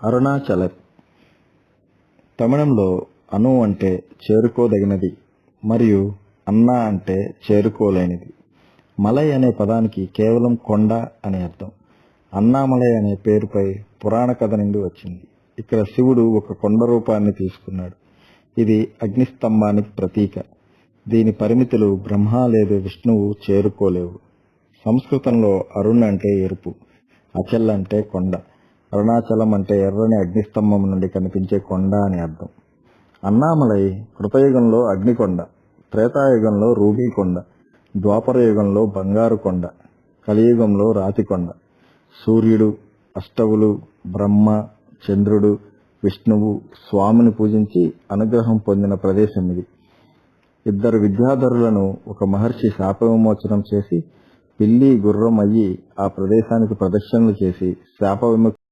అరుణాచలం. తమిళంలో అను అంటే చేరుకోదగినది మరియు అన్నా అంటే చేరుకోలేనిది. మలై అనే పదానికి కేవలం కొండ అని అర్థం. అన్నామలై అనే పేరుపై పురాణ కథ నుండి వచ్చింది. ఇక్కడ శివుడు ఒక కొండ రూపాన్ని తీసుకున్నాడు. ఇది అగ్నిస్తంభానికి ప్రతీక. దీని పరిమితులు బ్రహ్మ లేదా విష్ణువు చేరుకోలేవు. సంస్కృతంలో అరుణ్ అంటే ఎరుపు, అచల్ అంటే కొండ, అరుణాచలం అంటే ఎర్రని అగ్నిస్తంభం నుండి కనిపించే కొండ అని అర్థం. అన్నామలై కృతయుగంలో అగ్నికొండ, త్రేతాయుగంలో రూబీ కొండ, ద్వాపర యుగంలో బంగారు కొండ, కలియుగంలో రాతి కొండ. సూర్యుడు, అష్టవులు, బ్రహ్మ, చంద్రుడు, విష్ణువు స్వామిని పూజించి అనుగ్రహం పొందిన ప్రదేశం ఇది. 2 విద్యాధరులను ఒక మహర్షి శాప విమోచనం చేసి పిల్లి గుర్రం అయ్యి ఆ ప్రదేశానికి ప్రదక్షిణలు చేసి శాప విముక్తి